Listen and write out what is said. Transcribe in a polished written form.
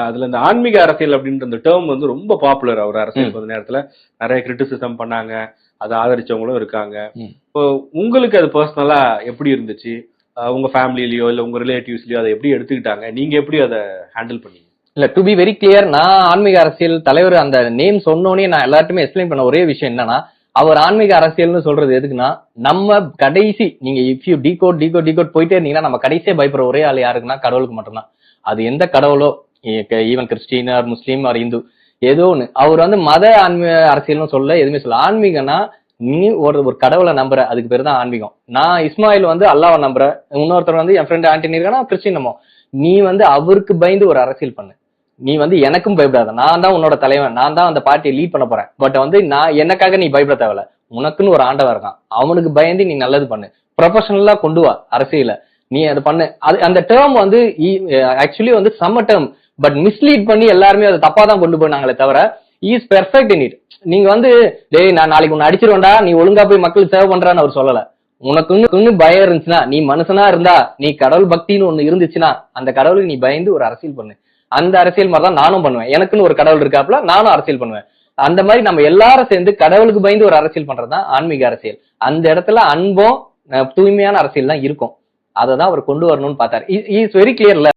அதுல இந்த ஆன்மீக அரசியல் அப்படின்ற அந்த டேர்ம் வந்து ரொம்ப பாப்புலர். அவர் அரசியல் கொஞ்ச நேரத்துல நிறைய கிரிட்டிசிசம் பண்ணாங்க, அதை ஆதரிச்சவங்களும் இருக்காங்க. இப்போ உங்களுக்கு அது பர்சனலா எப்படி இருந்துச்சு? உங்க ஃபேமிலிலயோ இல்ல உங்க ரிலேட்டிவ்ஸ்லயோ அதை எப்படி எடுத்துக்கிட்டாங்க? நீங்க எப்படி அதை ஹேண்டில் பண்ணீங்க? இல்ல, டு பி வெரி கிளியர், நான் ஆன்மீக அரசியல் தலைவர் அந்த நேம் சொன்னோனே நான் எல்லாருமே எக்ஸ்பிளைன் பண்ண ஒரே விஷயம் என்னன்னா, அவர் ஆன்மீக அரசியல்னு சொல்றது எதுக்குன்னா, நம்ம கடைசி நீங்க இஃப் யூ டீகோட் போயிட்டே இருந்தீங்கன்னா நம்ம கடைசியா பயப்படுற ஒரே ஆள் யாருக்குன்னா கடவுளுக்கு மட்டும்தான். அது எந்த கடவுளோ, ஈவன் கிறிஸ்டின் ஆர் முஸ்லீம் ஆர் இந்து, ஏதோ ஒண்ணு. அவர் வந்து மத ஆன்மீக அரசியல்னு சொல்ல எதுவுமே சொல்ல. ஆன்மீகம்னா நீ ஒரு கடவுளை நம்புற, அதுக்கு பேர் தான் ஆன்மீகம். நான் இஸ்மாயில் வந்து அல்லாவை நம்புறேன், இன்னொருத்தர் வந்து என் ஃப்ரெண்ட் ஆண்டனி இருக்கானா கிறிஸ்டின் நம்ம. நீ வந்து அவருக்கு பயந்து ஒரு அரசியல் பண்ணு. நீ வந்து எனக்கும் பயப்படாத, நான் தான் உன்னோட தலைவன், நான் தான் அந்த பார்ட்டியை லீட் பண்ண போறேன். பட் வந்து நான் எனக்காக நீ பயப்பட தேவையில்ல. உனக்குன்னு ஒரு ஆண்டவன் இருக்கான், அவனுக்கு பயந்து நீ நல்லது பண்ணு. ப்ரொஃபஷனலா கொண்டு வா அரசியல, நீ அதை பண்ணு. அது அந்த டேர்ம் வந்து ஆக்சுவலி வந்து சம்ம டேர்ம், பட் மிஸ்லீட் பண்ணி எல்லாருமே அதை தப்பா தான் கொண்டு போனாங்களே தவிர இஸ் பெர்ஃபெக்ட் இன் இட். நீங்க வந்து டேய் நான் நாளைக்கு உன்னை அடிச்சிருவேன்டா, நீ ஒழுங்கா போய் மக்களுக்கு சேவை பண்றான்னு அவர் சொல்லல. உனக்கு பயம் இருந்துச்சுன்னா, நீ மனுஷனா இருந்தா, நீ கடவுள் பக்தின்னு ஒண்ணு இருந்துச்சுன்னா அந்த கடவுளுக்கு நீ பயந்து ஒரு அரசியல் பண்ணு. அந்த அரசியல் மாதிரிதான் நானும் பண்ணுவேன். எனக்குன்னு ஒரு கடவுள் இருக்காப்புல, நானும் அரசியல் பண்ணுவேன். அந்த மாதிரி நம்ம எல்லாரும் சேர்ந்து கடவுளுக்கு பயந்து ஒரு அரசியல் பண்றதுதான் ஆன்மீக அரசியல். அந்த இடத்துல அன்பும் தூய்மையான அரசியல் தான் இருக்கும். அதை தான் அவர் கொண்டு வரணும்னு பார்த்தாரு. Is very கிளியர்ல.